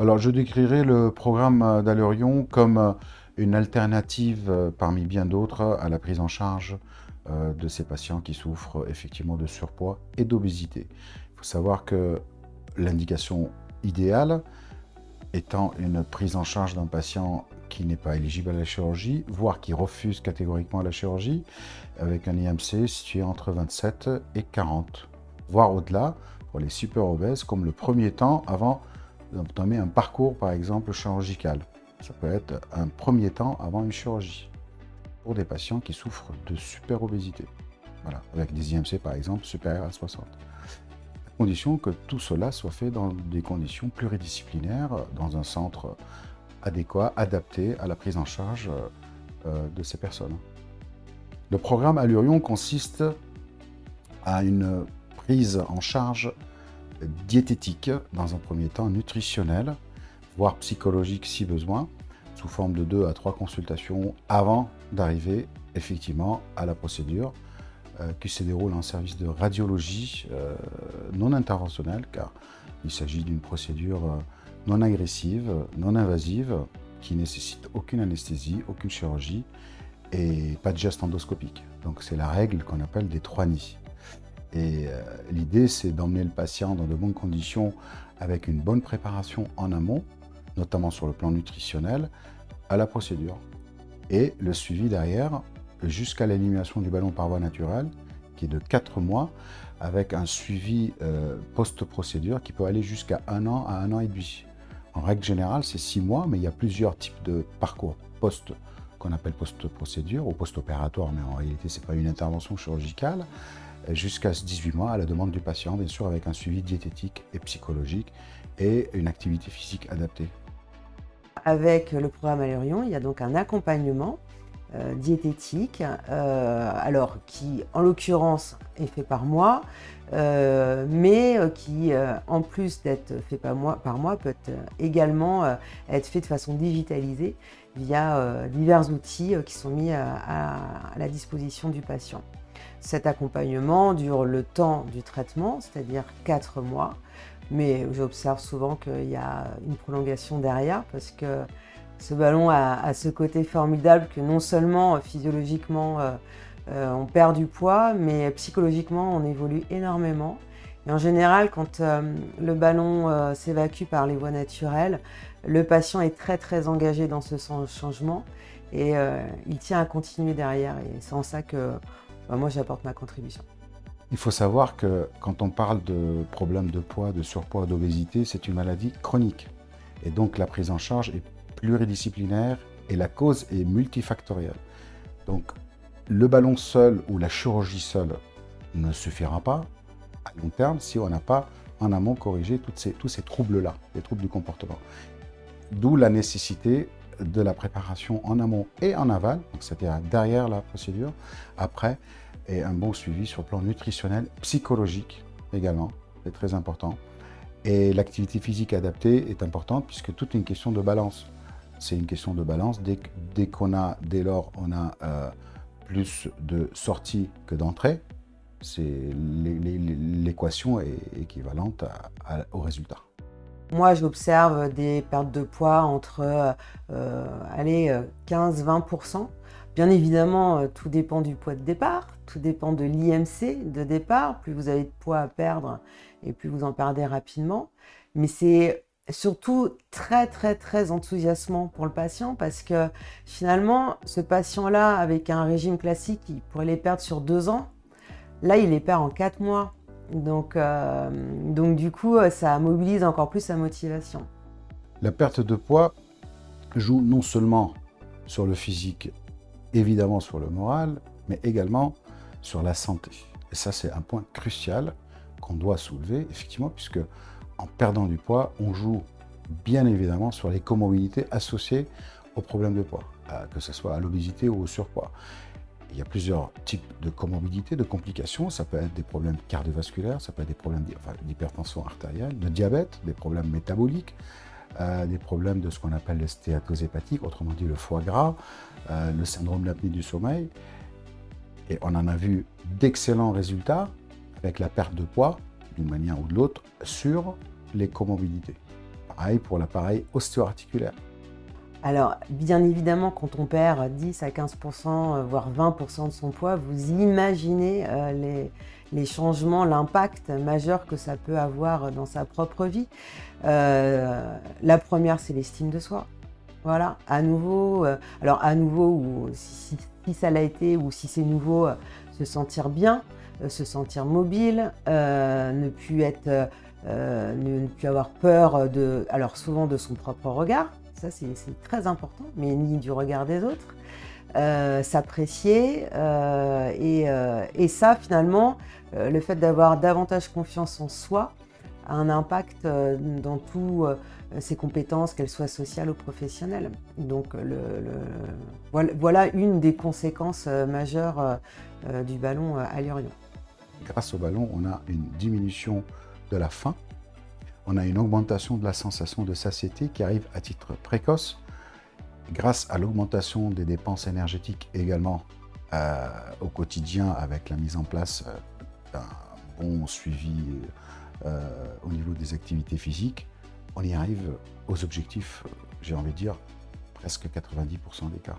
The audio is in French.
Alors, je décrirais le programme d'Allurion comme une alternative parmi bien d'autres à la prise en charge de ces patients qui souffrent effectivement de surpoids et d'obésité. Il faut savoir que l'indication idéale étant une prise en charge d'un patient qui n'est pas éligible à la chirurgie, voire qui refuse catégoriquement la chirurgie, avec un IMC situé entre 27 et 40, voire au-delà pour les super obèses, comme le premier temps avant d'entamer un parcours, par exemple, chirurgical. Ça peut être un premier temps avant une chirurgie, pour des patients qui souffrent de super obésité, voilà, avec des IMC, par exemple, supérieurs à 60. À condition que tout cela soit fait dans des conditions pluridisciplinaires, dans un centre adéquat, adapté à la prise en charge de ces personnes. Le programme Allurion consiste à une prise en charge diététique, dans un premier temps nutritionnelle, voire psychologique si besoin, sous forme de 2 à 3 consultations avant d'arriver effectivement à la procédure qui se déroule en service de radiologie non interventionnelle, car il s'agit d'une procédure non agressive, non invasive, qui nécessite aucune anesthésie, aucune chirurgie et pas de geste endoscopique. Donc c'est la règle qu'on appelle des 3 nids. Et l'idée, c'est d'emmener le patient dans de bonnes conditions avec une bonne préparation en amont, notamment sur le plan nutritionnel, à la procédure. Et le suivi derrière, jusqu'à l'élimination du ballon par voie naturelle, qui est de 4 mois, avec un suivi post-procédure qui peut aller jusqu'à 1 an à 1 an et demi. En règle générale, c'est 6 mois, mais il y a plusieurs types de parcours qu'on appelle post-procédure ou post-opératoire, mais en réalité, ce n'est pas une intervention chirurgicale, jusqu'à 18 mois à la demande du patient, bien sûr avec un suivi diététique et psychologique et une activité physique adaptée. Avec le programme Allurion, il y a donc un accompagnement diététique, alors qui en l'occurrence est fait par moi, mais qui en plus d'être fait par moi peut également être fait de façon digitalisée via divers outils qui sont mis à la disposition du patient. Cet accompagnement dure le temps du traitement, c'est-à-dire 4 mois, mais j'observe souvent qu'il y a une prolongation derrière parce que ce ballon a ce côté formidable que non seulement physiologiquement on perd du poids, mais psychologiquement on évolue énormément. Et en général, quand le ballon s'évacue par les voies naturelles, le patient est très engagé dans ce changement et il tient à continuer derrière. Et c'est en ça que moi j'apporte ma contribution. Il faut savoir que quand on parle de problèmes de poids, de surpoids, d'obésité, c'est une maladie chronique. Et donc la prise en charge est pluridisciplinaire et la cause est multifactorielle. Donc le ballon seul ou la chirurgie seule ne suffira pas à long terme si on n'a pas en amont corrigé tous ces troubles-là, les troubles du comportement. D'où la nécessité de la préparation en amont et en aval, c'est-à-dire derrière la procédure, après, et un bon suivi sur le plan nutritionnel, psychologique également, c'est très important. Et l'activité physique adaptée est importante puisque tout est une question de balance. C'est une question de balance. Dès lors on a plus de sorties que d'entrées, l'équation est équivalente au résultat. Moi, j'observe des pertes de poids entre 15-20%. Bien évidemment, tout dépend du poids de départ, tout dépend de l'IMC de départ. Plus vous avez de poids à perdre et plus vous en perdez rapidement. Mais c'est surtout très enthousiasmant pour le patient parce que finalement, ce patient-là, avec un régime classique, il pourrait les perdre sur 2 ans. Là, il les perd en 4 mois. Donc du coup, ça mobilise encore plus sa motivation. La perte de poids joue non seulement sur le physique, évidemment sur le moral, mais également sur la santé. Et ça, c'est un point crucial qu'on doit soulever, effectivement, puisque en perdant du poids, on joue bien évidemment sur les comorbidités associées aux problèmes de poids, que ce soit à l'obésité ou au surpoids. Il y a plusieurs types de comorbidités, de complications. Ça peut être des problèmes cardiovasculaires, ça peut être des problèmes d'hypertension artérielle, de diabète, des problèmes métaboliques, des problèmes de ce qu'on appelle le stéatose hépatique, autrement dit le foie gras, le syndrome d'apnée du sommeil. Et on en a vu d'excellents résultats avec la perte de poids, d'une manière ou de l'autre, sur les comorbidités par Pareil pour l'appareil ostéo-articulaire. Alors, bien évidemment, quand on perd 10 à 15%, voire 20% de son poids, vous imaginez les changements, l'impact majeur que ça peut avoir dans sa propre vie. La première, c'est l'estime de soi. Voilà, à nouveau, alors à nouveau, ou si ça l'a été, ou si c'est nouveau, se sentir bien, se sentir mobile, ne plus avoir peur alors souvent de son propre regard. Ça, c'est très important, mais ni du regard des autres. S'apprécier. Et ça, finalement, le fait d'avoir davantage confiance en soi a un impact dans toutes ses compétences, qu'elles soient sociales ou professionnelles. Donc, voilà une des conséquences majeures du ballon Allurion. Grâce au ballon, on a une diminution de la faim. On a une augmentation de la sensation de satiété qui arrive à titre précoce, grâce à l'augmentation des dépenses énergétiques également au quotidien avec la mise en place d'un bon suivi au niveau des activités physiques. On y arrive aux objectifs, j'ai envie de dire, presque 90% des cas.